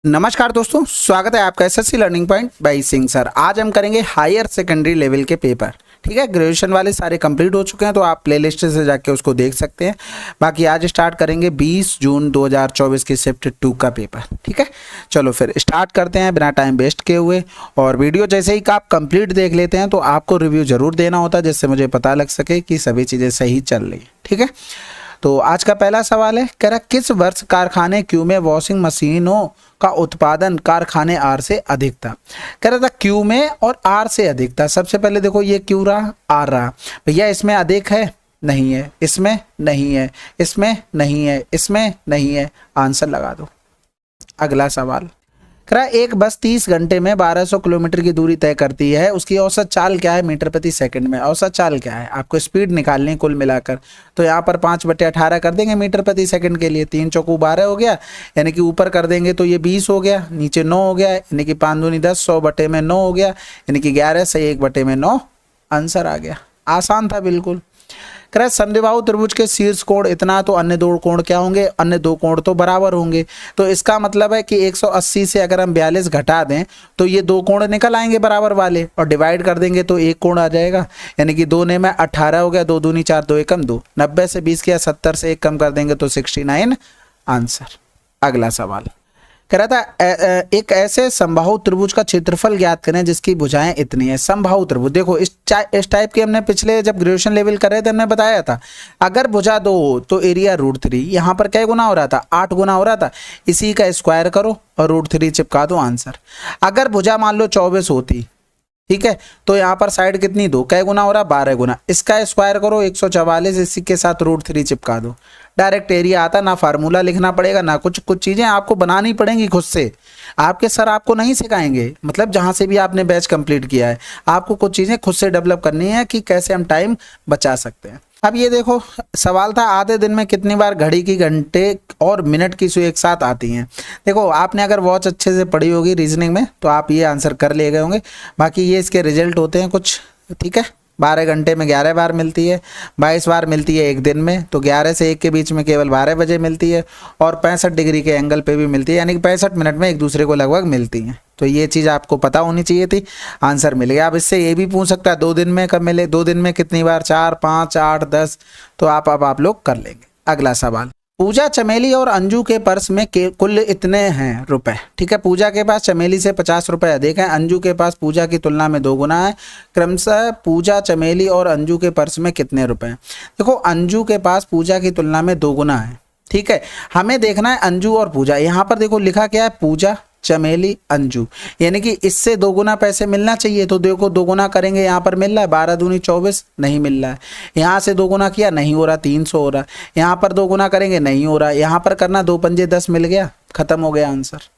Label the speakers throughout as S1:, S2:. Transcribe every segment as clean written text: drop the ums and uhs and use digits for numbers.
S1: नमस्कार दोस्तों, स्वागत है आपका SSC learning point by Singh sir. आज हम करेंगे हायर सेकेंडरी लेवल के पेपर। ठीक है, ग्रेजुएशन वाले सारे कंप्लीट हो चुके हैं तो आप प्लेलिस्ट से जाके उसको देख सकते हैं। बाकी आज स्टार्ट करेंगे 20 जून 2024 की शिफ्ट 2 का पेपर। ठीक है, चलो फिर स्टार्ट करते हैं बिना टाइम वेस्ट किए हुए। और वीडियो जैसे ही आप कंप्लीट देख लेते हैं तो आपको रिव्यू जरूर देना होता है, जिससे मुझे पता लग सके कि सभी चीज़ें सही चल रही है। ठीक है, तो आज का पहला सवाल है, कह रहा किस वर्ष कारखाने क्यू में वॉशिंग मशीनों का उत्पादन कारखाने आर से अधिक था। कह रहा था क्यू में और आर से अधिक था। सबसे पहले देखो ये क्यू रहा, आर रहा। भैया इसमें अधिक है? नहीं है। इसमें नहीं है, इसमें नहीं है, इसमें नहीं है। आंसर लगा दो। अगला सवाल, कह रहा एक बस 30 घंटे में 1200 किलोमीटर की दूरी तय करती है, उसकी औसत चाल क्या है मीटर प्रति सेकंड में। औसत चाल क्या है, आपको स्पीड निकालनी है कुल मिलाकर। तो यहाँ पर 5/18 कर देंगे मीटर प्रति सेकंड के लिए। 3 चौकू 12 हो गया, यानी कि ऊपर कर देंगे तो ये 20 हो गया, नीचे 9 हो गया, यानी कि 5 दूनी 10, 100/9 हो गया, यानी कि 11 से 1/9। आंसर आ गया। आसान था बिल्कुल। कह रहा है समद्विबाहु त्रिभुज के शीर्ष कोण इतना, तो अन्य दो कोण क्या होंगे? अन्य दो कोण तो बराबर होंगे। तो इसका मतलब है कि 180 से अगर हम 42 घटा दें तो ये दो कोण निकल आएंगे बराबर वाले, और डिवाइड कर देंगे तो एक कोण आ जाएगा, यानी कि 2 ने में 18 हो गया, 2 दूनी 4, 2 एकम 2। 90 से 20 किया, 70 से 1 कम कर देंगे तो 69। आंसर। अगला सवाल कह रहा था एक ऐसे समबाहु त्रिभुज का क्षेत्रफल ज्ञात करें जिसकी भुजाएं इतनी है। समबाहु त्रिभुज देखो इस टाइप के हमने पिछले जब ग्रेजुएशन लेवल कर रहे थे हमने बताया था, अगर भुजा 2 हो तो एरिया √3। यहाँ पर क्या गुना हो रहा था? 8 गुना हो रहा था। इसी का स्क्वायर करो और √3 चिपका दो। आंसर। अगर भुजा मान लो 24 होती, ठीक है, तो यहाँ पर साइड कितनी 2, कै गुना हो रहा? 12 गुना। इसका स्क्वायर करो 144, इसी के साथ √3 चिपका दो। डायरेक्ट एरिया आता, ना फार्मूला लिखना पड़ेगा, ना कुछ चीज़ें आपको बनानी पड़ेंगी खुद से। आपके सर आपको नहीं सिखाएंगे, मतलब जहाँ से भी आपने बैच कंप्लीट किया है आपको कुछ चीज़ें खुद से डेवलप करनी है कि कैसे हम टाइम बचा सकते हैं। अब ये देखो सवाल था, आधे दिन में कितनी बार घड़ी की घंटे और मिनट की सुई एक साथ आती हैं। देखो आपने अगर वॉच अच्छे से पढ़ी होगी रीजनिंग में तो आप ये आंसर कर ले गए होंगे। बाकी ये इसके रिजल्ट होते हैं कुछ। ठीक है, 12 घंटे में 11 बार मिलती है, 22 बार मिलती है एक दिन में, तो 11 से 1 के बीच में केवल 12 बजे मिलती है, और 65 डिग्री के एंगल पे भी मिलती है, यानी कि 65 मिनट में एक दूसरे को लगभग मिलती हैं। तो ये चीज़ आपको पता होनी चाहिए थी। आंसर मिल गया। अब इससे ये भी पूछ सकता है 2 दिन में कब मिले, 2 दिन में कितनी बार? 4, 5, 8, 10। तो आप लोग कर लेंगे। अगला सवाल, पूजा, चमेली और अंजू के पर्स में कुल इतने हैं रुपए। ठीक है, पूजा के पास चमेली से 50 रुपए अधिक है, अंजू के पास पूजा की तुलना में 2 गुना है। क्रमशः पूजा, चमेली और अंजू के पर्स में कितने रुपए हैं? देखो अंजू के पास पूजा की तुलना में 2 गुना है। ठीक है, हमें देखना है अंजू और पूजा। यहाँ पर देखो लिखा क्या है? पूजा, चमेली, अंजू, यानी कि इससे 2 गुना पैसे मिलना चाहिए। तो देखो 2 गुना करेंगे, यहाँ पर मिल रहा है 12 दूनी 24, नहीं मिल रहा है। यहाँ से 2 गुना किया, नहीं हो रहा, 300 हो रहा है। यहाँ पर 2 गुना करेंगे, नहीं हो रहा। यहाँ पर करना 2 पंजे 10, मिल गया, खत्म हो गया आंसर।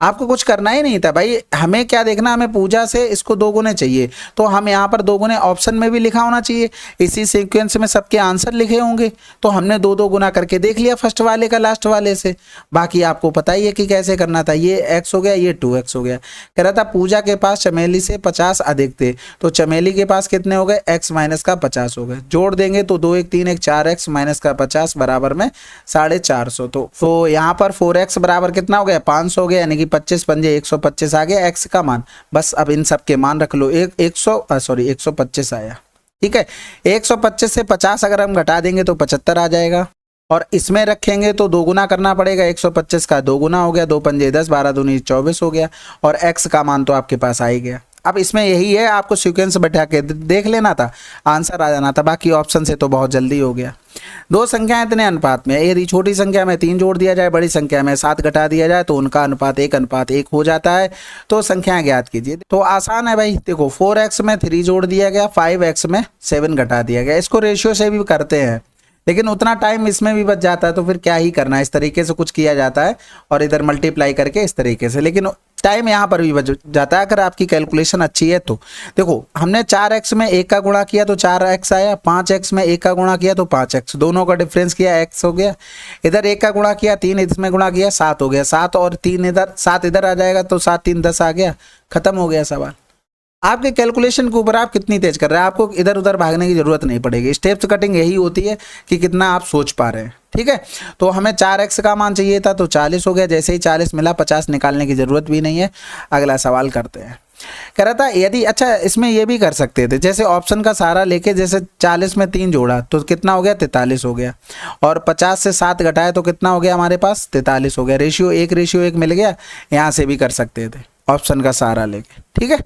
S1: आपको कुछ करना ही नहीं था भाई। हमें क्या देखना, हमें पूजा से इसको 2 गुने चाहिए, तो हम यहाँ पर 2 गुने ऑप्शन में भी लिखा होना चाहिए, इसी सीक्वेंस में सबके आंसर लिखे होंगे। तो हमने 2-2 गुना करके देख लिया फर्स्ट वाले का लास्ट वाले से। बाकी आपको पता ही है कि कैसे करना था। ये x हो गया, ये 2x हो गया। कह रहा था पूजा के पास चमेली से 50 अधिक थे, तो चमेली के पास कितने हो गए? x माइनस का 50 हो गए। जोड़ देंगे तो 2 1 3 1 4x माइनस का 50 बराबर में 450। तो यहाँ पर 4x बराबर कितना हो गया? 500 हो गया, यानी कि 25 पंजे 125 आ गया x का मान। बस अब इन सब के मान रख लो। 125 आया। ठीक है, 125 से 50 अगर हम घटा देंगे तो 75 आ जाएगा, और इसमें रखेंगे तो 2 गुना करना पड़ेगा। 125 का 2 गुना हो गया, 2 पंजे 10, 12 दूनी 24 हो गया, और x का मान तो आपके पास आ ही गया। अब इसमें यही है, आपको सीक्वेंस बैठा के देख लेना था, आंसर आ जाना था। बाकी ऑप्शन से तो बहुत जल्दी हो गया। 2 संख्याएं इतने अनुपात में, यदि छोटी संख्या में 3 जोड़ दिया जाए, बड़ी संख्या में 7 घटा दिया जाए, तो उनका अनुपात 1:1 हो जाता है। तो संख्याएं ज्ञात कीजिए। तो आसान है भाई। देखो 4x में 3 जोड़ दिया गया, 5x में 7 घटा दिया गया। इसको रेशियो से भी करते हैं, लेकिन उतना टाइम इसमें भी बच जाता है, तो फिर क्या ही करना है। इस तरीके से कुछ किया जाता है, और इधर मल्टीप्लाई करके इस तरीके से, लेकिन टाइम यहाँ पर भी बच जाता है अगर आपकी कैलकुलेशन अच्छी है तो। देखो हमने 4x में 1 का गुणा किया तो 4x आया, 5x में 1 का गुणा किया तो 5x, दोनों का डिफरेंस किया x हो गया। इधर 1 का गुणा किया, 3 इसमें गुणा किया, 7 हो गया। 7 और 3 इधर, 7 इधर आ जाएगा तो 7 3 10 आ गया, खत्म हो गया सवाल। आपके कैलकुलेशन के ऊपर आप कितनी तेज कर रहे हैं, आपको इधर उधर भागने की जरूरत नहीं पड़ेगी। स्टेप्स कटिंग यही होती है कि कितना आप सोच पा रहे हैं। ठीक है, तो हमें 4x का मान चाहिए था तो 40 हो गया, जैसे ही 40 मिला 50 निकालने की जरूरत भी नहीं है। अगला सवाल करते हैं। कह रहा था यदि, अच्छा इसमें ये भी कर सकते थे, जैसे ऑप्शन का सहारा लेके जैसे 40 में 3 जोड़ा तो कितना हो गया 43 हो गया, और 50 से 7 घटाए तो कितना हो गया हमारे पास 43 हो गया। रेशियो 1:1 मिल गया। यहाँ से भी कर सकते थे ऑप्शन का सहारा लेके। ठीक है,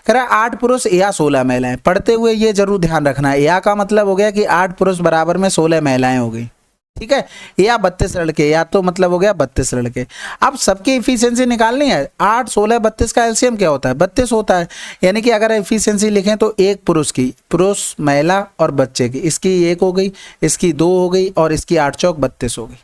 S1: कह रहा 8 पुरुष या 16 महिलाएं। पढ़ते हुए ये जरूर ध्यान रखना है, या का मतलब हो गया कि 8 पुरुष बराबर में 16 महिलाएं हो गई। ठीक है, या 32 लड़के, या तो मतलब हो गया 32 लड़के। अब सबकी इफिशियंसी निकालनी है। 8, 16, 32 का एलसीएम क्या होता है 32 होता है। यानी कि अगर इफिशियंसी लिखें तो एक पुरुष की, पुरुष महिला और बच्चे की, इसकी 1 हो गई, इसकी 2 हो गई, और इसकी 8 चौक 32 हो गई।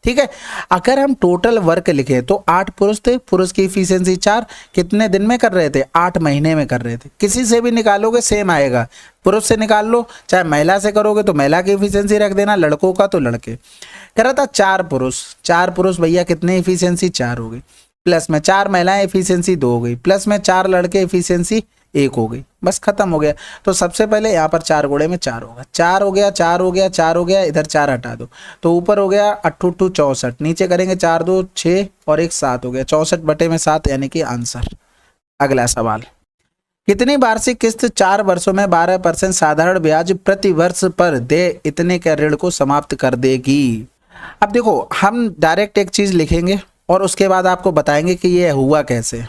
S1: ठीक है, अगर हम टोटल वर्क लिखे तो 8 पुरुष थे, पुरुष की इफिशियंसी 4, कितने दिन में कर रहे थे 8 महीने में कर रहे थे। किसी से भी निकालोगे सेम आएगा, पुरुष से निकाल लो, चाहे महिला से करोगे तो महिला की इफिशियंसी रख देना, लड़कों का तो लड़के। कह रहा था 4 पुरुष, 4 पुरुष भैया कितने इफिशियंसी 4 हो गई, प्लस में 4 महिलाएं इफिशियंसी 2 हो गई, प्लस में 4 लड़के इफिशियंसी 1 हो गई, बस खत्म हो गया। तो सबसे पहले यहाँ पर 4 गुणे में 4 होगा, 4 हो गया, 4 हो गया, 4 हो गया, इधर 4 हटा दो तो ऊपर हो गया 8 2 64, नीचे करेंगे 4 2 6 और 1 7 हो गया, 64/7 यानी कि आंसर। अगला सवाल, कितनी वार्षिक किस्त 4 वर्षों में 12% साधारण ब्याज प्रति वर्ष पर दे इतने के ऋण को समाप्त कर देगी। अब देखो हम डायरेक्ट एक चीज लिखेंगे और उसके बाद आपको बताएंगे कि ये हुआ कैसे।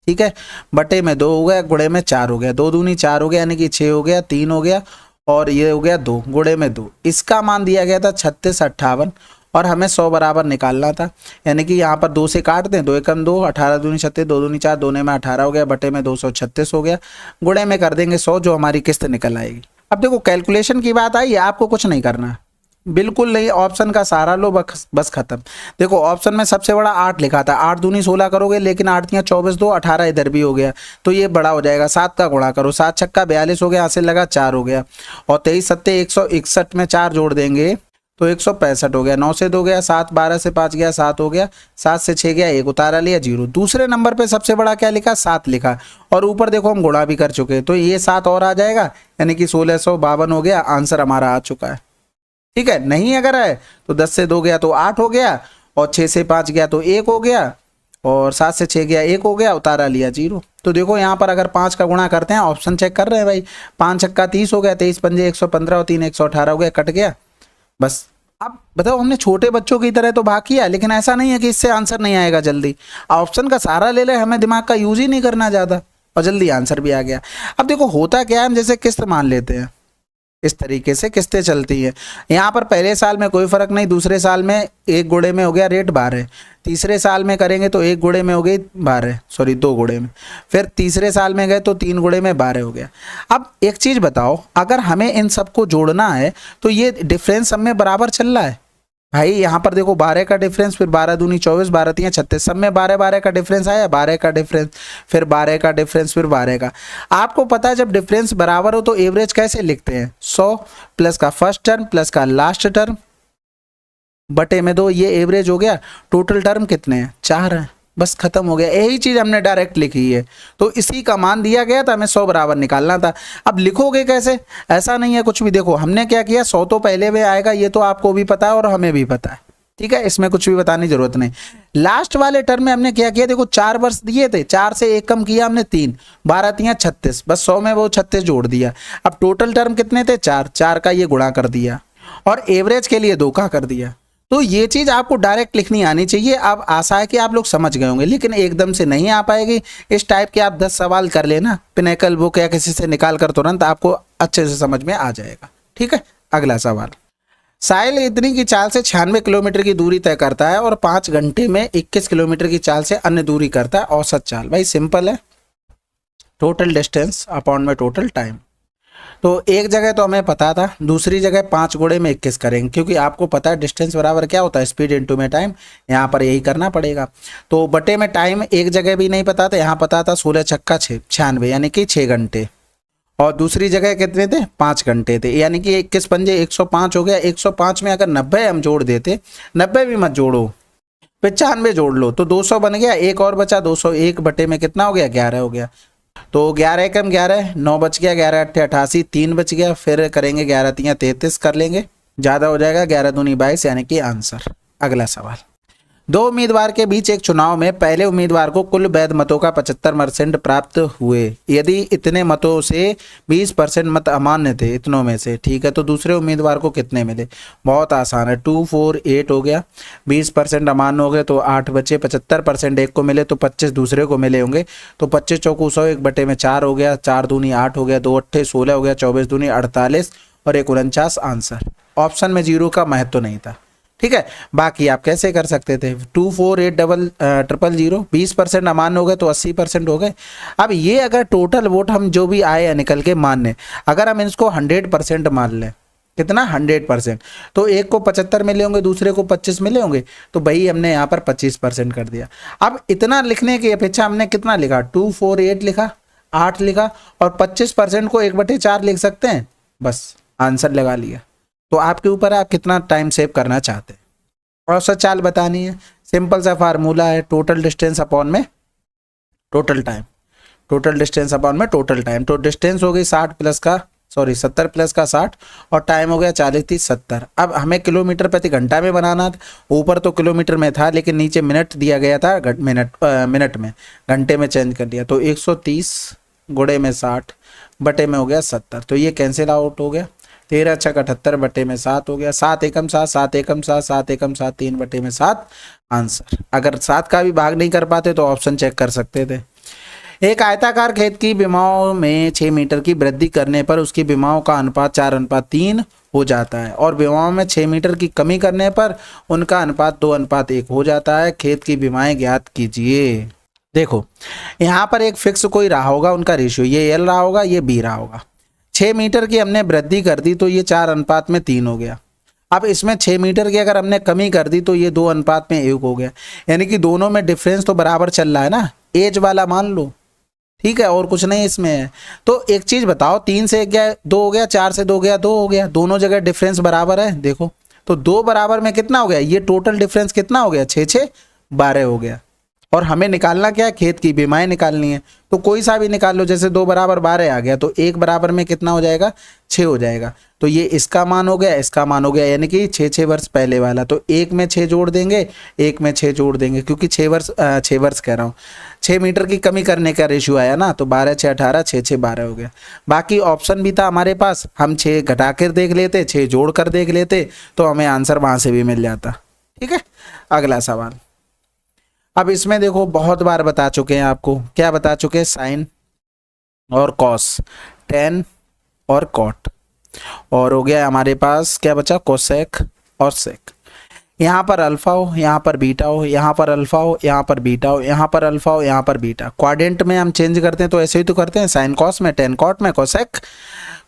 S1: ठीक है, बटे में 2 हो गया, गुणे में 4 हो गया, 2 दूनी 4 हो गया, यानी कि 6 हो गया, 3 हो गया, और ये हो गया 2, गुणे में 2। इसका मान दिया गया था 3658 और हमें 100 बराबर निकालना था। यानी कि यहाँ पर 2 से काट दें, 2 एकम 2, 18 दूनी 36, 2 दूनी 4, 2 में 18 हो गया, बटे में 236 हो गया, गुणे में कर देंगे 100, जो हमारी किस्त निकल आएगी। अब देखो कैलकुलेशन की बात आई, आपको कुछ नहीं करना, बिल्कुल नहीं, ऑप्शन का सहारा लो, बस खत्म। देखो ऑप्शन में सबसे बड़ा 8 लिखा था, 8 दूनी 16 करोगे, लेकिन 8 तियां 24, 2 18 इधर भी हो गया, तो ये बड़ा हो जाएगा। 7 का गुणा करो, 7 छक्का 42 हो गया, यहाँ से लगा 4 हो गया, और 23 सत्ते 161 में 4 जोड़ देंगे तो 165 हो गया, 9 से 2 गया 7, 12 से 5 गया 7 हो गया, 7 से 6 गया 1, उतारा लिया 0। दूसरे नंबर पे सबसे बड़ा क्या लिखा 7 लिखा, और ऊपर देखो हम गुणा भी कर चुके, तो ये 7 और आ जाएगा, यानी कि 1652 हो गया। आंसर हमारा आ चुका है। ठीक है, नहीं अगर है तो 10 से 2 गया तो 8 हो गया, और 6 से 5 गया तो 1 हो गया, और 7 से 6 गया 1 हो गया, उतारा लिया 0। तो देखो यहाँ पर अगर 5 का गुणा करते हैं, ऑप्शन चेक कर रहे हैं भाई, 5 छक्का 30 हो गया, 23 पंजे 115 और 3 118 हो गया, कट गया बस। अब बताओ हमने छोटे बच्चों की तरह तो भाग किया, लेकिन ऐसा नहीं है कि इससे आंसर नहीं आएगा जल्दी। ऑप्शन का सहारा ले ले, हमें दिमाग का यूज ही नहीं करना ज़्यादा, और जल्दी आंसर भी आ गया। अब देखो होता क्या है, हम जैसे किस्त मान लेते हैं, इस तरीके से किस्तें चलती हैं। यहाँ पर पहले साल में कोई फर्क नहीं, दूसरे साल में 1 गुणे में हो गया रेट 12, तीसरे साल में करेंगे तो 1 गुणे में हो गई 12, सॉरी 2 गुणे में, फिर तीसरे साल में गए तो 3 गुणे में 12 हो गया। अब एक चीज़ बताओ, अगर हमें इन सबको जोड़ना है तो ये डिफरेंस सब में बराबर चल रहा है भाई। यहाँ पर देखो 12 का डिफरेंस, फिर 12 दूनी 24, 12 तियां 36, सब में 12 12 का डिफरेंस आया, 12 का डिफरेंस, फिर 12 का डिफरेंस, फिर 12 का। आपको पता है जब डिफरेंस बराबर हो तो एवरेज कैसे लिखते हैं, 100 प्लस का फर्स्ट टर्म प्लस का लास्ट टर्म बटे में 2, ये एवरेज हो गया। टोटल टर्म कितने हैं 4 हैं, बस खत्म हो गया। यही चीज़ हमने डायरेक्ट लिखी है, तो इसी का मान दिया गया था, हमें 100 बराबर निकालना था। अब लिखोगे कैसे, ऐसा नहीं है कुछ भी। देखो हमने क्या किया, 100 तो पहले में आएगा, ये तो आपको भी पता है और हमें भी पता है। ठीक है, इसमें कुछ भी बताने की जरूरत नहीं। लास्ट वाले टर्म में हमने क्या किया, देखो 4 वर्ष दिए थे, 4 से 1 कम किया हमने 3, 12 तियां 36, बस 100 में वो 36 जोड़ दिया। अब टोटल टर्म कितने थे 4, 4 का ये गुणा कर दिया, और एवरेज के लिए 2 का कर दिया। तो ये चीज़ आपको डायरेक्ट लिखनी आनी चाहिए। अब आशा है कि आप लोग समझ गए होंगे, लेकिन एकदम से नहीं आ पाएगी। इस टाइप के आप 10 सवाल कर लेना, पिनेकल बुक या किसी से निकाल कर तुरंत, आपको अच्छे से समझ में आ जाएगा। ठीक है, अगला सवाल, साहिल इतनी की चाल से 96 किलोमीटर की दूरी तय करता है और 5 घंटे में 21 किलोमीटर की चाल से अन्य दूरी करता है, औसत चाल। भाई सिंपल है, टोटल डिस्टेंस अपॉन में टोटल टाइम। तो एक जगह तो हमें पता था, दूसरी जगह 5 गुणे में 21 करेंगे, क्योंकि आपको पता है डिस्टेंस बराबर क्या होता है, स्पीड इनटू में टाइम। यहाँ पर यही करना पड़ेगा। तो बटे में टाइम एक जगह भी नहीं पता था, यहाँ पता था 16 छक्का 96 यानी कि 6 घंटे, और दूसरी जगह कितने थे 5 घंटे थे, यानी कि 21 पंजे 105 हो गया। 105 में अगर 90 हम जोड़ देते, 90 भी मत जोड़ो, 95 जोड़ लो तो 200 बन गया। एक और बचा 201 बटे में कितना हो गया 11 हो गया। तो तो 11 एकम 11, 9 बच गया, 11 अट्ठे 88, 3 बच गया, फिर करेंगे 11 तियां 33 कर लेंगे, ज़्यादा हो जाएगा, 11 दूनी 22 यानी कि आंसर। अगला सवाल, दो उम्मीदवार के बीच एक चुनाव में पहले उम्मीदवार को कुल वैध मतों का 75% प्राप्त हुए, यदि इतने मतों से 20% मत अमान्य थे इतनों में से, ठीक है, तो दूसरे उम्मीदवार को कितने मिले? बहुत आसान है, 2 4 8 हो गया, 20% अमान्य हो गए तो 8 बचे, 75% एक को मिले तो 25 दूसरे को मिले होंगे, तो 25 चौकू 100, 1/4 हो गया, 4 दूनी 8 हो गया, 2 अट्ठे 16 हो गया, 24 दूनी 48 और 1 49 आंसर। ऑप्शन में 0 का महत्व तो नहीं था, ठीक है। बाकी आप कैसे कर सकते थे, 2 4 8 000, 20% अमान्य हो गए तो 80% हो गए। अब ये अगर टोटल वोट हम जो भी आए निकल के मानने, अगर हम इसको 100% मान लें, कितना 100%, तो एक को 75 मिले होंगे, दूसरे को 25 मिले होंगे, तो भाई हमने यहाँ पर 25% कर दिया। अब इतना लिखने की अपेक्षा हमने कितना लिखा, 2 4 8 लिखा, 8 लिखा और 25% को 1/4 लिख सकते हैं, बस आंसर लगा लिया। तो आपके ऊपर आप कितना टाइम सेव करना चाहते हैं। और सर चाल बतानी है, सिंपल सा फार्मूला है, टोटल डिस्टेंस अपॉन में total time, total distance upon में टोटल टाइम। तो डिस्टेंस हो गई 70 प्लस का 60 और टाइम हो गया 40 30 70। अब हमें किलोमीटर प्रति घंटा में बनाना था, ऊपर तो किलोमीटर में था लेकिन नीचे मिनट दिया गया था, मिनट में, घंटे में चेंज कर दिया, तो 130 गुणे में 60 बटे में हो गया 70, तो ये कैंसिल आउट हो गया, 13 × 78 बटे में 7 हो गया, 7 एकम 7, 7 एकम 7, 7 एकम 7, 3 बटे में 7 आंसर। अगर 7 का भी भाग नहीं कर पाते तो ऑप्शन चेक कर सकते थे। एक आयताकार खेत की विमाओं में 6 मीटर की वृद्धि करने पर उसकी विमाओं का अनुपात 4:3 हो जाता है और विमाओं में 6 मीटर की कमी करने पर उनका अनुपात 2:1 हो जाता है। खेत की विमाएं ज्ञात कीजिए। देखो यहाँ पर एक फिक्स कोई रहा होगा, उनका रेशियो ये एल रहा होगा, ये बी रहा होगा। 6 मीटर की हमने वृद्धि कर दी तो ये 4:3 हो गया। अब इसमें 6 मीटर की अगर हमने कमी कर दी तो ये 2:1 हो गया, यानी कि दोनों में डिफरेंस तो बराबर चल रहा है ना, एज वाला मान लो, ठीक है, और कुछ नहीं इसमें है। तो एक चीज बताओ, 3 से 1 गया 2 हो गया, 4 से 2 गया 2 हो गया, दोनों जगह डिफरेंस बराबर है। देखो तो 2 बराबर में कितना हो गया, ये टोटल डिफरेंस कितना हो गया, 6 6 12 हो गया। और हमें निकालना क्या है, खेत की विमाएं निकालनी है, तो कोई सा भी निकाल लो, जैसे 2 बराबर 12 आ गया तो 1 बराबर में कितना हो जाएगा, 6 हो जाएगा। तो ये इसका मान हो गया, इसका मान हो गया, यानी कि 6 6 वर्ष पहले वाला, तो 1 में 6 जोड़ देंगे, 1 में 6 जोड़ देंगे, क्योंकि 6 वर्ष कह रहा हूँ, 6 मीटर की कमी करने का रेशियो आया ना, तो 12 6 18, 6 6 12 हो गया। बाकी ऑप्शन भी था हमारे पास, हम 6 घटा कर देख लेते, 6 जोड़ कर देख लेते, तो हमें आंसर वहां से भी मिल जाता। ठीक है, अगला सवाल। अब इसमें देखो बहुत बार बता चुके हैं आपको, क्या बता चुके हैं, साइन और कॉस, टेन और कॉट, और हो गया हमारे पास क्या बचा, कोसेक और सेक। यहाँ पर अल्फा हो, यहाँ पर बीटा हो, यहाँ पर अल्फा हो, यहाँ पर बीटा हो, यहाँ पर अल्फा हो, यहाँ पर बीटा। क्वाड्रेंट में हम चेंज करते हैं तो ऐसे ही तो करते हैं, साइन कॉस में, टेन कॉट में, कोसेक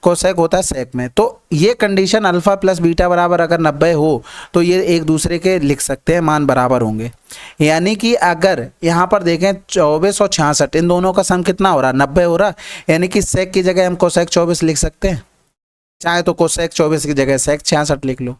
S1: कोसेक होता है सेक में। तो ये कंडीशन अल्फा प्लस बीटा बराबर अगर 90 हो तो ये एक दूसरे के लिख सकते हैं, मान बराबर होंगे। यानी कि अगर यहाँ पर देखें 24 और 66, इन दोनों का सम कितना हो रहा है, 90 हो रहा, यानी कि सेक की जगह हम कोसेक 24 लिख सकते हैं, चाहे तो कोसेक 24 की जगह सेक 66 लिख लो।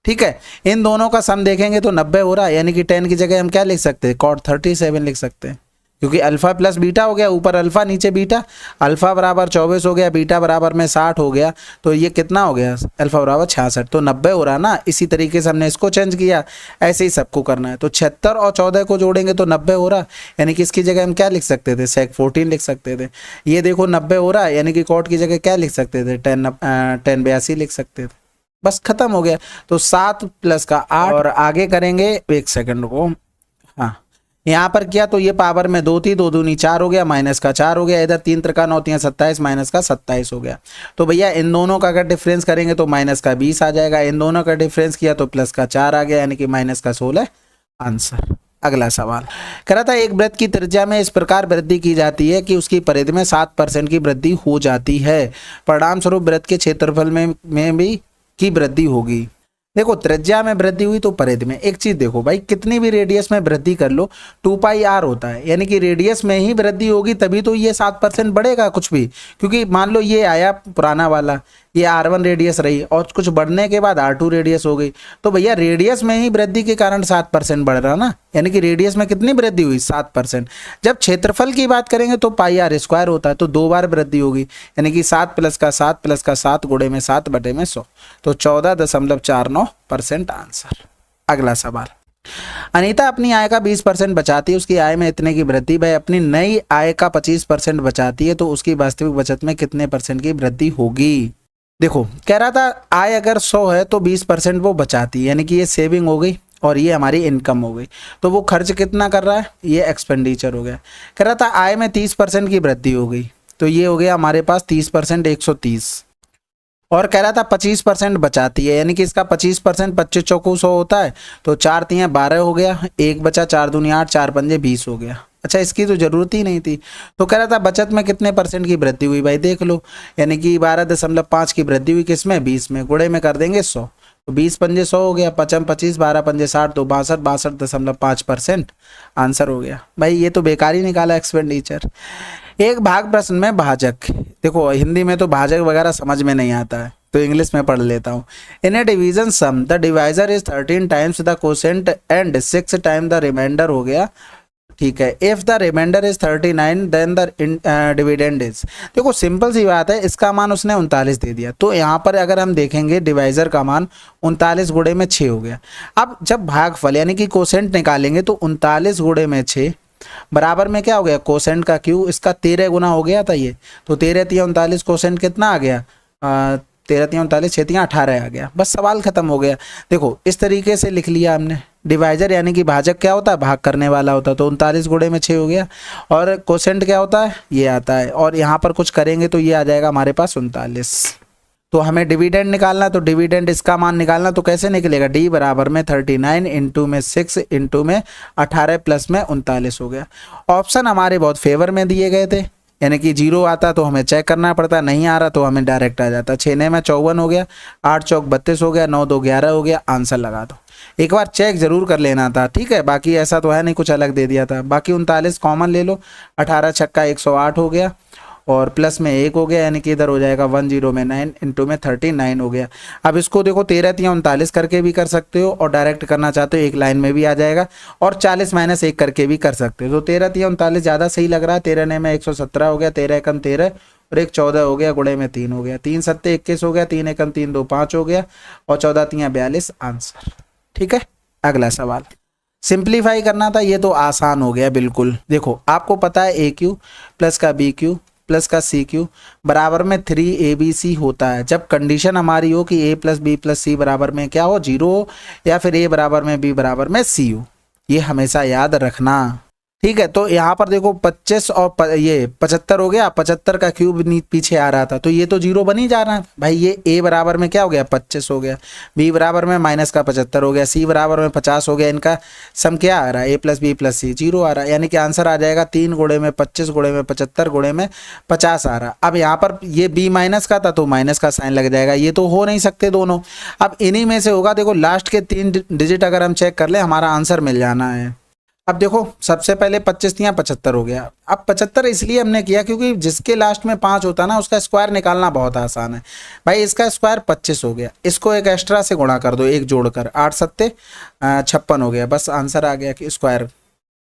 S1: ठीक है, इन दोनों का सम देखेंगे तो 90 हो रहा है, यानी कि 10 की जगह हम क्या लिख सकते हैं, कॉट 37 लिख सकते हैं, क्योंकि अल्फा प्लस बीटा हो गया, ऊपर अल्फा नीचे बीटा, अल्फा बराबर 24 हो गया, बीटा बराबर में 60 हो गया, तो ये कितना हो गया, अल्फा बराबर 66, तो 90 हो रहा ना। इसी तरीके से हमने इसको चेंज किया, ऐसे ही सबको करना है। तो 76 और 14 को जोड़ेंगे तो 90 हो रहा, यानी कि इसकी जगह हम क्या लिख सकते थे, सेक 14 लिख सकते थे। ये देखो 90 हो रहा है, यानी कि कॉट की जगह क्या लिख सकते थे, 10 82 लिख सकते थे, बस खत्म हो गया। तो 7 प्लस का 8, और आगे करेंगे, एक सेकंड को, हाँ यहाँ पर किया तो ये पावर में 2 थी, 2 दूनी 4 हो गया, माइनस का 4 हो गया, इधर 3 त्रिका 9 3 27, माइनस का 27 हो गया। तो भैया इन दोनों का अगर डिफरेंस करेंगे तो माइनस का 20 आ जाएगा, इन दोनों का डिफरेंस किया तो प्लस का 4 आ गया, यानी कि माइनस का 16 आंसर। अगला सवाल कह रहा था, एक वृत्त की त्रिज्या में इस प्रकार वृद्धि की जाती है कि उसकी परिधि में 7% की वृद्धि हो जाती है, परिणाम स्वरूप वृत्त के क्षेत्रफल में भी की वृद्धि होगी। देखो त्रिज्या में वृद्धि हुई तो परिधि में। एक चीज देखो भाई, कितनी भी रेडियस में वृद्धि कर लो 2πr होता है, यानी कि रेडियस में ही वृद्धि होगी तभी तो ये 7% बढ़ेगा कुछ भी। क्योंकि मान लो ये आया पुराना वाला, ये r1 रेडियस रही और कुछ बढ़ने के बाद r2 रेडियस हो गई, तो भैया रेडियस में ही वृद्धि के कारण 7% बढ़ रहा ना, यानी कि रेडियस में कितनी वृद्धि हुई 7%। जब क्षेत्रफल की बात करेंगे तो πr² होता है, तो 2 बार वृद्धि होगी, यानी कि 7 + का 7 + का 7 गुणे में 7/100, तो 14.49% आंसर। अगला सवाल, अनीता अपनी आय का 20% बचाती है, उसकी आय में इतने की वृद्धि। भाई अपनी नई आय का 25% बचाती है तो उसकी वास्तविक बचत में कितने % की वृद्धि होगी। देखो कह रहा था आय अगर 100 है तो 20% वो बचाती है, यानी कि ये सेविंग हो गई और ये हमारी इनकम हो गई। तो वो खर्च कितना कर रहा है, ये एक्सपेंडिचर हो गया। कह रहा था आय में 30% की वृद्धि हो गई, तो ये हो गया हमारे पास 30% 130। और कह रहा था 25% बचाती है, यानी कि इसका 25% 25 चौको 100 होता है, तो 4 × 3 = 12 हो गया, 1 बचा, 4 दूनी 8, 4 पंजे 20 हो गया। अच्छा इसकी तो जरूरत ही नहीं थी। तो कह रहा था बचत में कितने % की वृद्धि हुई, भाई देख लो, यानी कि 12.5 की वृद्धि हुई, किसमें 20 में, गुणे में कर देंगे 100, तो 20 पंजे 100 हो गया, 5 25, 12 पंजे 60, तो 62.5% आंसर हो गया। भाई ये तो बेकार ही निकाला एक्सपेंडिचर। एक भाग प्रश्न में भाजक, देखो हिंदी में तो भाजक वगैरह समझ में नहीं आता है तो इंग्लिश में पढ़ लेता हूँ। In a division sum the divisor is 13 times the quotient and 6 time the remainder हो गया, ठीक है। If the remainder is 39 then the dividend is. देखो सिंपल सी बात है, इसका मान उसने 39 दे दिया, तो यहाँ पर अगर हम देखेंगे डिवाइजर का मान 39 गुणे में 6 हो गया। अब जब भागफल यानी कि कोसेंट निकालेंगे तो 39 गुणे में 6 बराबर में क्या हो गया, कोसेंट का क्यू, इसका 13 गुना हो गया था ये, तो 13 × 3 = 39, कोसेंट कितना आ गया 13 × 3 = 39, 6 × 3 = 18 आ गया। बस सवाल खत्म हो गया। देखो इस तरीके से लिख लिया हमने। डिवाइजर यानी कि भाजक क्या होता है, भाग करने वाला होता है, तो 39 गुणे में 6 हो गया। और कोसेंट क्या होता है, ये आता है, और यहाँ पर कुछ करेंगे तो ये आ जाएगा हमारे पास 39। तो हमें डिविडेंड निकालना, तो डिविडेंड इसका मान निकालना, तो कैसे निकलेगा, डी बराबर में 39 इंटू में 6 इंटू में 18 प्लस में 39 हो गया। ऑप्शन हमारे बहुत फेवर में दिए गए थे, यानी कि 0 आता तो हमें चेक करना पड़ता, नहीं आ रहा तो हमें डायरेक्ट आ जाता। 6 9 में 54 हो गया, 8 चौक 32 हो गया, 9 2 11 हो गया, आंसर लगा दो। एक बार चेक जरूर कर लेना था, ठीक है, बाकी ऐसा तो है नहीं कुछ अलग दे दिया था। बाकी 39 कॉमन ले लो, 18 छक्का 108 हो गया, और प्लस में 1 हो गया, यानी कि इधर हो जाएगा 10 में 9 इंटू में 39 हो गया। अब इसको देखो 13 × 3 = 39 करके भी कर सकते हो, और डायरेक्ट करना चाहते हो एक लाइन में भी आ जाएगा, और 40 - 1 करके भी कर सकते हो। तो 13 × 3 = 39 ज़्यादा सही लग रहा है। 13 9 में 117 हो गया, 13 एकम 13 और 1 14 हो गया, गुणे में 3 हो गया, 3 7 21 हो गया, 3 एकम 3 2 5 हो गया, और 14 3 42 आंसर, ठीक है। अगला सवाल सिंप्लीफाई करना था, ये तो आसान हो गया बिल्कुल। देखो आपको पता है AQ प्लस का BQ प्लस का CQ बराबर में 3ABC होता है, जब कंडीशन हमारी हो कि A + B + C बराबर में क्या हो 0 हो, या फिर A बराबर में B बराबर में C हो। ये हमेशा याद रखना, ठीक है। तो यहाँ पर देखो 25 और ये 75 हो गया, 75 का क्यूब पीछे आ रहा था, तो ये तो 0 बन ही जा रहा है भाई। ये A बराबर में क्या हो गया 25 हो गया, B बराबर में -75 हो गया, C बराबर में 50 हो गया, इनका सम क्या आ रहा है A + B + C 0 आ रहा है, यानी कि आंसर आ जाएगा 3 गुणे में 25 गुणे में 75 गुणे में 50 आ रहा। अब यहाँ पर ये B माइनस का था तो माइनस का साइन लग जाएगा, ये तो हो नहीं सकते दोनों। अब इन्हीं में से होगा, देखो लास्ट के 3 डिजिट अगर हम चेक कर ले हमारा आंसर मिल जाना है। अब देखो सबसे पहले 25 × 75 हो गया। अब 75 इसलिए हमने किया क्योंकि जिसके लास्ट में 5 होता ना उसका स्क्वायर निकालना बहुत आसान है भाई। इसका स्क्वायर 25 हो गया, इसको एक एक्स्ट्रा से गुणा कर दो, एक जोड़कर 8 7 56 हो गया, बस आंसर आ गया कि स्क्वायर,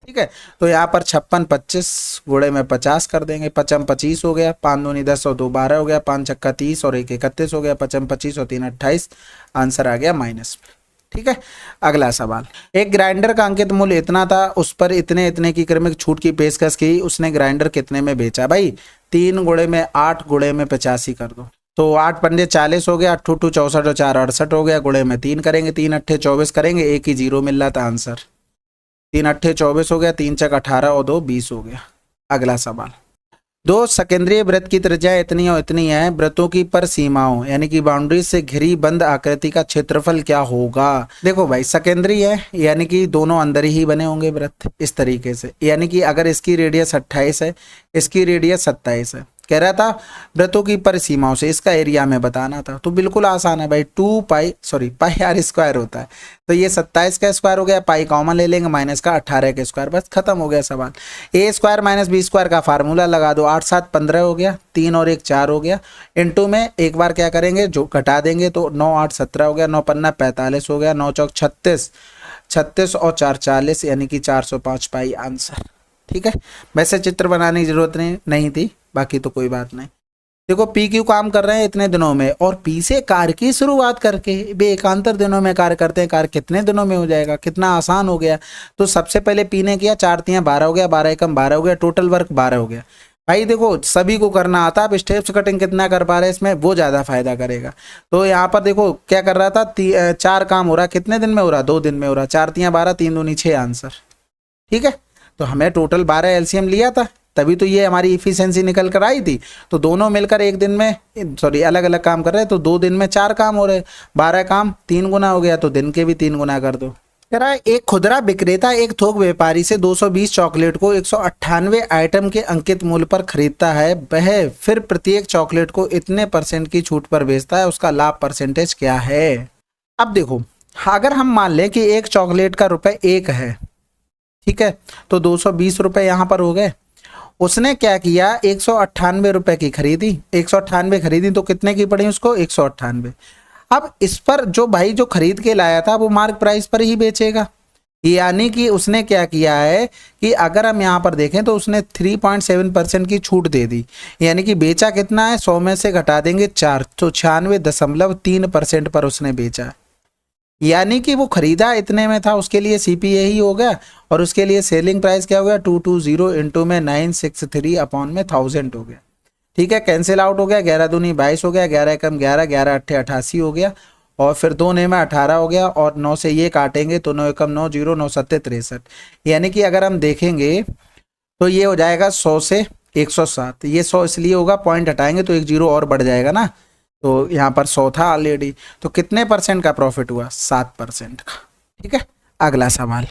S1: ठीक है। तो यहाँ पर 56 25 गुणे में 50 कर देंगे, 55 25 हो गया, 5 दूनी 10 और 2 12 हो गया, 5 छक्का 30 और 1 31 हो गया, 55 25 और 3 28, आंसर आ गया माइनस में, ठीक है। अगला सवाल, एक ग्राइंडर का अंकित मूल्य इतना था, उस पर इतने इतने की क्रमिक छूट की पेशकश की, उसने ग्राइंडर कितने में बेचा भाई। 3 गुणे में 8 गुणे में 85 कर दो, तो 8 पंजे 40 हो गया, 8 2 64 और 4 68 हो गया, गुणे में 3 करेंगे, 3 8 24 करेंगे, एक ही 0 मिल रहा था आंसर, 3 8 24 हो गया, 3 चक 18 और 2 20 हो गया। अगला सवाल, 2 सकेंद्रीय वृत्त की त्रिज्या इतनी और इतनी है, वृत्तों की पर सीमाओं यानी कि बाउंड्री से घिरी बंद आकृति का क्षेत्रफल क्या होगा। देखो भाई सकेंद्रीय है यानी कि दोनों अंदर ही बने होंगे वृत्त इस तरीके से, यानी कि अगर इसकी रेडियस 28 है, इसकी रेडियस 27 है, कह रहा था वृत्तों की परिसीमाओं से इसका एरिया में बताना था। तो बिल्कुल आसान है भाई, पाई आर स्क्वायर होता है। तो ये 27 का स्क्वायर हो गया, पाई कॉमन ले लेंगे, माइनस का 18 का स्क्वायर, बस खत्म हो गया सवाल। ए स्क्वायर माइनस बी स्क्वायर का फार्मूला लगा दो, 8 7 15 हो गया, 3 और 1 4 हो गया। इनटू में एक बार क्या करेंगे, जो घटा देंगे तो 9 8 17 हो गया, 9 पन्ना 45 हो गया, 9 चौक 36, 36 और 4 40, यानी कि 405 पाई आंसर। ठीक है, वैसे चित्र बनाने की जरूरत नहीं थी, बाकी तो कोई बात नहीं। देखो पी क्यू काम कर रहे हैं इतने दिनों में, और पी से कार्य की शुरुआत करके बे एकांतर दिनों में कार्य करते हैं, कार्य कितने दिनों में हो जाएगा, कितना आसान हो गया। तो सबसे पहले पी ने किया, 4 3 12 हो गया, 12 एकम 12 हो गया, टोटल वर्क 12 हो गया। भाई देखो सभी को करना आता है, अब स्टेप्स कटिंग कितना कर पा रहे हैं इसमें, वो ज़्यादा फायदा करेगा। तो यहाँ पर देखो क्या कर रहा था, 4 काम हो रहा, कितने दिन में हो रहा, 2 दिन में हो रहा, 4 3 12, 3 दूनी 6 आंसर। ठीक है, तो हमें टोटल 12 एलसीएम लिया था, तभी तो ये हमारी इफिशिएंसी निकल कर आई थी। तो दोनों मिलकर एक दिन में, अलग अलग काम कर रहे हैं, तो 2 दिन में 4 काम हो रहे, 12 काम 3 गुना हो गया, तो दिन के भी 3 गुना कर दो। कह रहा है एक खुदरा विक्रेता एक थोक व्यापारी से 220 चॉकलेट को 198 आइटम के अंकित मूल्य पर खरीदता है, वह फिर प्रत्येक चॉकलेट को इतने % की छूट पर बेचता है, उसका लाभ परसेंटेज क्या है। अब देखो अगर हम मान लें कि एक चॉकलेट का रुपए 1 है, ठीक है, तो 220 रुपए यहाँ पर हो गए। उसने क्या किया, 198 रुपए की खरीदी, 198 खरीदी तो कितने की पड़ी उसको, 198। अब इस पर जो भाई जो खरीद के लाया था वो मार्क प्राइस पर ही बेचेगा, यानी कि उसने क्या किया है कि अगर हम यहाँ पर देखें तो उसने 3.7% की छूट दे दी, यानी कि बेचा कितना है, 100 में से घटा देंगे 4, तो 96.3% पर उसने बेचा, यानी कि वो खरीदा इतने में था, उसके लिए सीपीए ही हो गया, और उसके लिए सेलिंग प्राइस क्या हो गया, 220 इंटू में 963 अपॉन में 1000 हो गया। ठीक है, कैंसिल आउट हो गया, 11 दूनी 22 हो गया, 11 एकम 11, 11 अट्ठे 88 हो गया, और फिर 2 ने में 18 हो गया, और 9 से ये काटेंगे तो 9 एकम 9 0, 9 सत्ते 63, यानी कि अगर हम देखेंगे तो ये हो जाएगा 100 से 107, ये 100 इसलिए होगा, पॉइंट हटाएंगे तो 1 0 और बढ़ जाएगा ना, तो यहाँ पर 100 था ऑलरेडी, तो कितने % का प्रॉफिट हुआ, 7% का। ठीक है, अगला सवाल।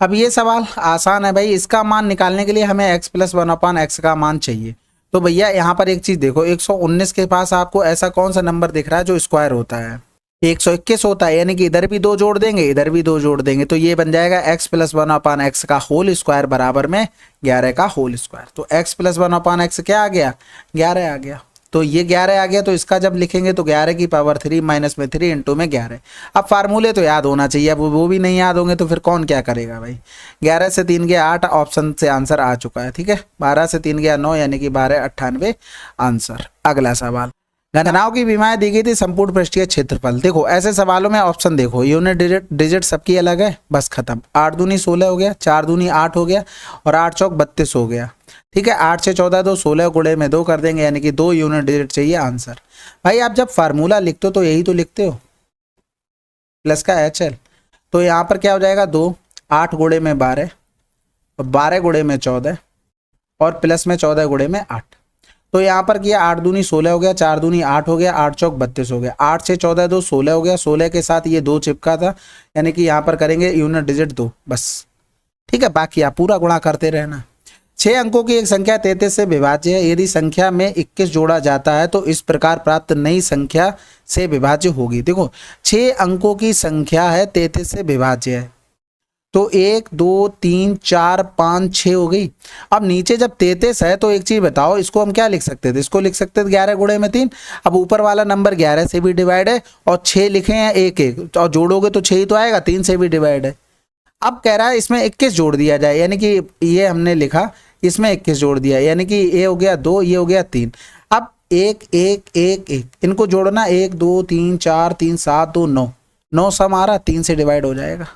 S1: अब ये सवाल आसान है भाई, इसका मान निकालने के लिए हमें x + 1/x का मान चाहिए। तो भैया यहाँ पर एक चीज देखो, 119 के पास आपको ऐसा कौन सा नंबर दिख रहा है जो स्क्वायर होता है, 121 होता है, यानी कि इधर भी 2 जोड़ देंगे, इधर भी 2 जोड़ देंगे, तो ये बन जाएगा x + 1/x का होल स्क्वायर बराबर में 11 का होल स्क्वायर। तो x + 1/x क्या आ गया, 11 आ गया। तो ये 11 आ गया, तो इसका जब लिखेंगे तो 11 की पावर 3 माइनस में 3 इंटू में 11। अब फार्मूले तो याद होना चाहिए, अब वो भी नहीं याद होंगे तो फिर कौन क्या करेगा भाई। 11 से 3 गया 8, ऑप्शन से आंसर आ चुका है। ठीक है, 12 से 3 गया 9, यानी कि 1298 आंसर। अगला सवाल, घटनाओं की विमाएं दी गई थी, संपूर्ण पृष्ठीय क्षेत्रफल। देखो ऐसे सवालों में ऑप्शन देखो, यूनिट डिजिट सबकी अलग है, बस खत्म। 8 दूनी 16 हो गया, 4 दूनी 8 हो गया, और 8 चौक 32 हो गया। ठीक है, 8 से 14 2, 16 गुणे में 2 कर देंगे, यानी कि 2 यूनिट डिजिट चाहिए आंसर। भाई आप जब फार्मूला लिखते हो तो यही तो लिखते हो, प्लस का HL, तो यहाँ पर क्या हो जाएगा 2, 8 गुणे में 12, 12 गुणे में 14, और प्लस में 14 गुणे में 8। तो यहाँ पर किया 8 दूनी 16 हो गया, 4 दूनी 8 हो गया, 8 चौक 32 हो गया, 8 से 14 2, 16 हो गया, 16 के साथ ये 2 चिपका था, यानी कि यहाँ पर करेंगे यूनिट डिजिट 2 बस। ठीक है, बाकी आप पूरा गुणा करते रहना। 6 अंकों की एक संख्या 33 से विभाज्य है, यदि संख्या में 21 जोड़ा जाता है तो इस प्रकार प्राप्त नई संख्या से विभाज्य होगी। देखो 6 अंकों की संख्या है, 33 से विभाज्य है, तो 1 2 3 4 5 6 हो गई। अब नीचे जब 33 है तो एक चीज बताओ, इसको हम क्या लिख सकते थे, इसको लिख सकते थे 11 गुणे में 3। अब ऊपर वाला नंबर 11 से भी डिवाइड है, और 6 लिखे हैं 1 1, और जोड़ोगे तो 6 ही तो आएगा, 3 से भी डिवाइड है। अब कह रहा है इसमें 21 जोड़ दिया जाए, यानी कि ये हमने लिखा, इसमें 21 जोड़ दिया, यानी कि ये हो गया 2, ये हो गया 3। अब 1 1 1 1, इनको जोड़ना, 1 2 3 4 3 7 2 9, 9 सम आ रहा, 3 से डिवाइड हो जाएगा।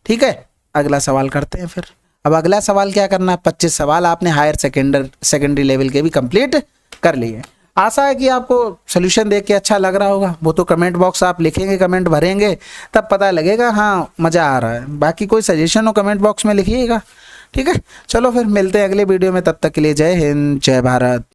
S1: ठीक है, अगला सवाल करते हैं फिर। अब अगला सवाल क्या करना है, 25 सवाल आपने हायर सेकेंडरी लेवल के भी कंप्लीट कर लिए। आशा है कि आपको सोल्यूशन देख के अच्छा लग रहा होगा। वो तो कमेंट बॉक्स आप लिखेंगे, कमेंट भरेंगे, तब पता लगेगा हाँ मज़ा आ रहा है। बाकी कोई सजेशन हो कमेंट बॉक्स में लिखिएगा। ठीक है, चलो फिर मिलते हैं अगले वीडियो में, तब तक के लिए जय हिंद जय भारत।